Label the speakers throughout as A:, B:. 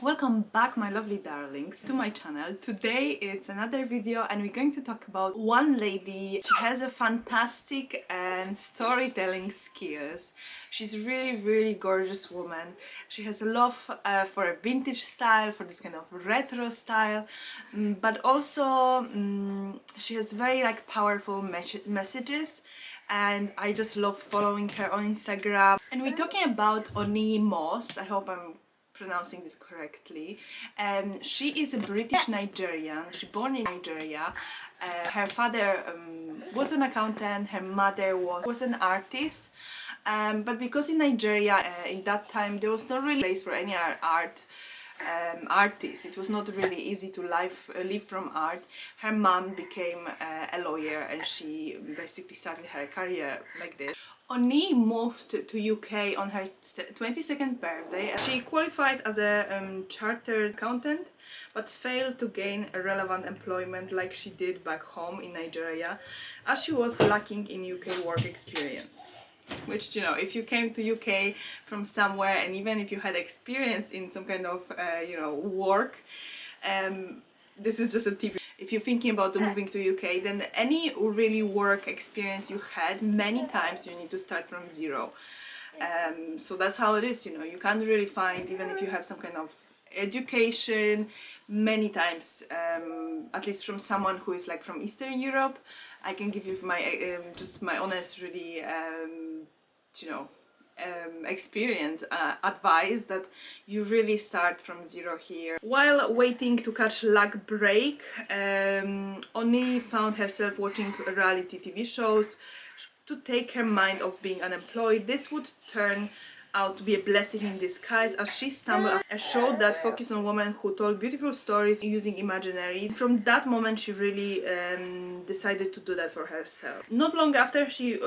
A: Welcome back, my lovely darlings, to my channel. Today it's another video and we're going to talk about one lady. She has a fantastic storytelling skills. She's really gorgeous woman. She has a love for a vintage style, for this kind of retro style, but also she has very powerful messages, and I just love following her on Instagram. And we're talking about Onyi Moss. I hope I'm pronouncing this correctly. She is a British Nigerian. She born in Nigeria. Her father was an accountant. Her mother was an artist. But because in Nigeria in that time there was not really place for any artists, it was not really easy to live from art. Her mom became a lawyer and she basically started her career like this. Onyi moved to UK on her 22nd birthday. She qualified as a chartered accountant but failed to gain a relevant employment like she did back home in Nigeria, as she was lacking in UK work experience. Which, you know, if you came to UK from somewhere and even if you had experience in some kind of work, this is just a tip. If you're thinking about moving to UK, then any really work experience you had, many times you need to start from zero. So that's how it is, you know. You can't really find, even if you have some kind of education, many times, at least from someone who is like from Eastern Europe, I can give you my just my honest, really, experience, advice that you really start from zero here. While waiting to catch luck break, Oni found herself watching reality TV shows to take her mind off being unemployed. This would turn out to be a blessing in disguise as she stumbled upon a show that focused on women who told beautiful stories using imaginary. From that moment she really decided to do that for herself. Not long after, she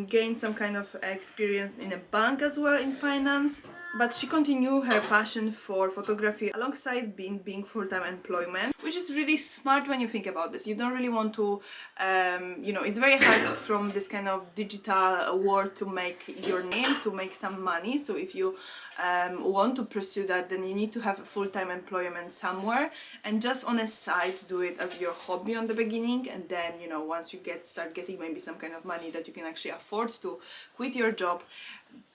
A: gained some kind of experience in a bank as well, in finance, but she continued her passion for photography alongside being full-time employment, which is really smart when you think about this. You don't really want to, it's very hard from this kind of digital world to make your name, to make some money. So if you want to pursue that, then you need to have a full-time employment somewhere, and just on a side do it as your hobby on the beginning, and then, you know, once you start getting maybe some kind of money that you can actually afford to quit your job.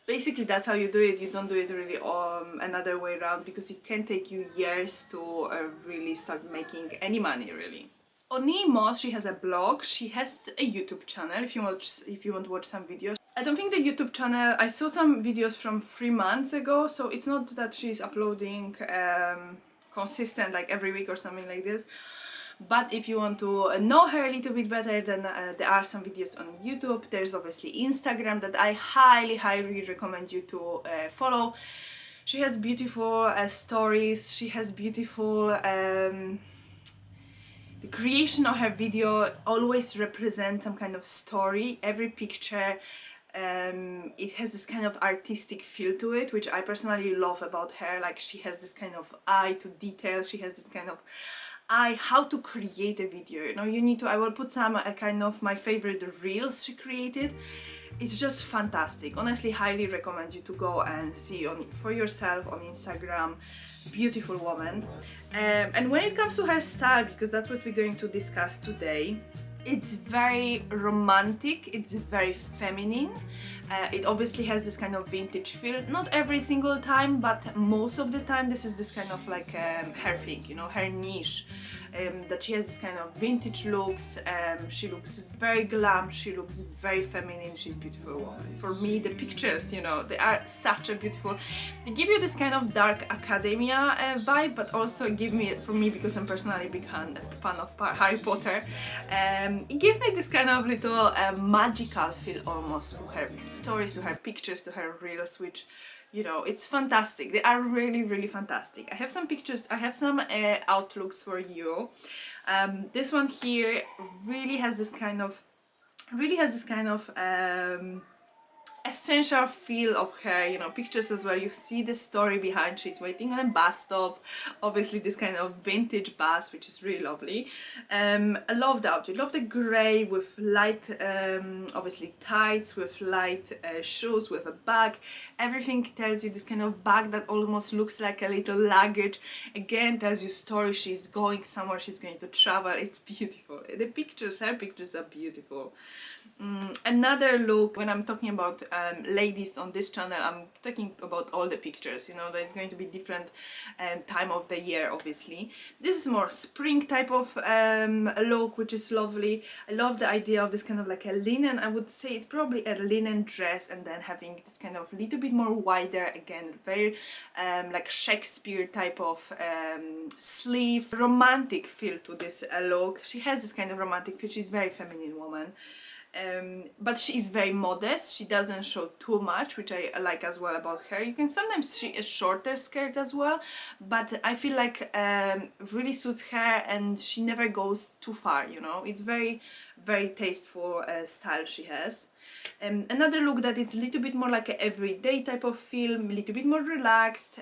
A: Basically that's how you do it. You don't do it really another way around, because it can take you years to really start making any money really. Onyi Moss, she has a blog, she has a YouTube channel if you want to watch some videos. I don't think the YouTube channel, I saw some videos from 3 months ago, so it's not that she's uploading consistent like every week or something like this. But if you want to know her a little bit better, then there are some videos on YouTube. There's obviously Instagram that I highly recommend you to follow. She has beautiful stories, she has beautiful the creation of her video always represents some kind of story. Every picture, it has this kind of artistic feel to it, which I personally love about her. Like, she has this kind of eye to detail, she has this kind of eye how to create a video, you know. You need to, I will put some kind of my favorite reels she created. It's just fantastic. Honestly, highly recommend you to go and see for yourself on Instagram. Beautiful woman. And when it comes to her style, because that's what we're going to discuss today, it's very romantic, it's very feminine. It obviously has this kind of vintage feel. Not every single time, but most of the time this is this kind of like her thing, you know, her niche. That she has this kind of vintage looks. She looks very glam, she looks very feminine, she's a beautiful woman. For me, the pictures, you know, they are such a beautiful, they give you this kind of dark academia vibe, but also give me, for me, because I'm personally a big fan of Harry Potter, it gives me this kind of little magical feel almost to her stories, to her pictures, to her reels, which, you know, it's fantastic. They are really fantastic. I have some pictures, I have some outlooks for you. This one here really has this kind of essential feel of her, you know, pictures as well. You see the story behind. She's waiting on a bus stop, obviously this kind of vintage bus, which is really lovely. I love the outfit, love the grey with light, obviously tights, with light shoes, with a bag. Everything tells you this kind of bag that almost looks like a little luggage. Again, tells you story. She's going somewhere, she's going to travel. It's beautiful. The pictures, her pictures are beautiful. Another look, when I'm talking about ladies on this channel, I'm talking about all the pictures, you know, that it's going to be different time of the year, obviously. This is more spring type of look, which is lovely. I love the idea of this kind of like a linen, I would say it's probably a linen dress, and then having this kind of little bit more wider, again, very like Shakespeare type of sleeve, romantic feel to this look. She has this kind of romantic feel, she's a very feminine woman. But she is very modest, she doesn't show too much, which I like as well about her. You can sometimes see a shorter skirt as well, but I feel like really suits her, and she never goes too far, you know. It's very, very tasteful style she has. Another look that it's a little bit more like an everyday type of film, a little bit more relaxed,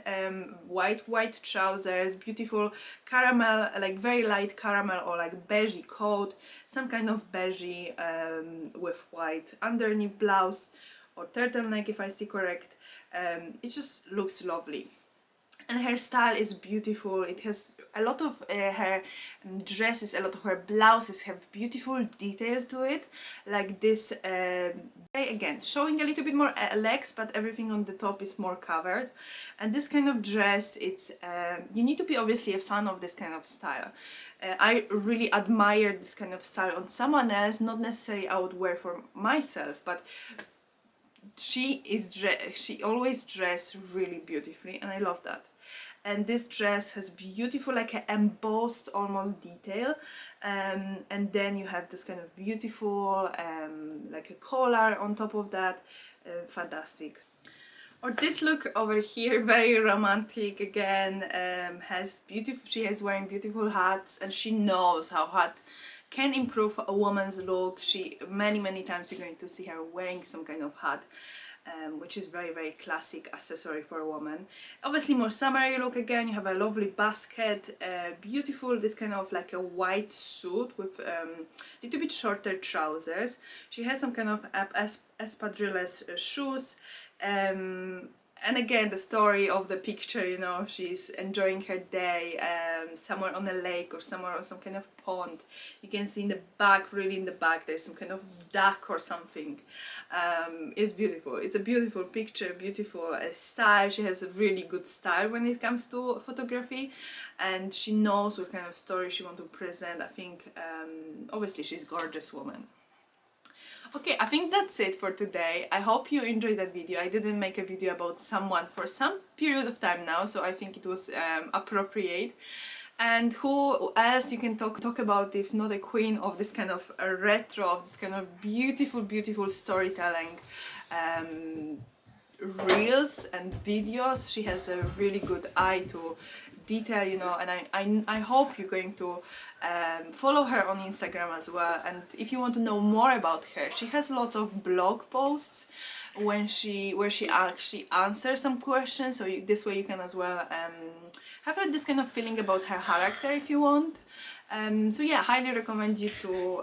A: white trousers, beautiful caramel, like very light caramel or like beigey coat, some kind of beigey with white underneath blouse or turtleneck if I see correct. It just looks lovely. And her style is beautiful. It has a lot of her dresses, a lot of her blouses have beautiful detail to it, like this again showing a little bit more legs, but everything on the top is more covered. And this kind of dress, it's you need to be obviously a fan of this kind of style. I really admire this kind of style on someone else, not necessarily I would wear for myself, but she always dressed really beautifully, and I love that. And this dress has beautiful, like an embossed almost detail, and then you have this kind of beautiful like a collar on top of that. Fantastic. Or this look over here, very romantic again, has beautiful, she is wearing beautiful hats, and she knows how hat can improve a woman's look. She many times you're going to see her wearing some kind of hat, which is very classic accessory for a woman. Obviously more summery look again. You have a lovely basket, beautiful, this kind of like a white suit with little bit shorter trousers. She has some kind of espadrilles shoes. And again, the story of the picture, you know, she's enjoying her day somewhere on a lake or somewhere on some kind of pond. You can see in the back, really in the back, there's some kind of duck or something. It's beautiful. It's a beautiful picture, beautiful style. She has a really good style when it comes to photography, and she knows what kind of story she wants to present. I think, obviously, she's a gorgeous woman. Okay, I think that's it for today. I hope you enjoyed that video. I didn't make a video about someone for some period of time now, so I think it was appropriate. And who else you can talk about if not a queen of this kind of retro, of this kind of beautiful storytelling reels and videos. She has a really good eye to detail, you know, and I hope you're going to follow her on Instagram as well. And if you want to know more about her, she has lots of blog posts where she actually answers some questions, so this way you can as well have like this kind of feeling about her character if you want. So yeah, highly recommend you to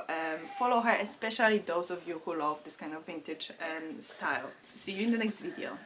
A: follow her, especially those of you who love this kind of vintage style. See you in the next video.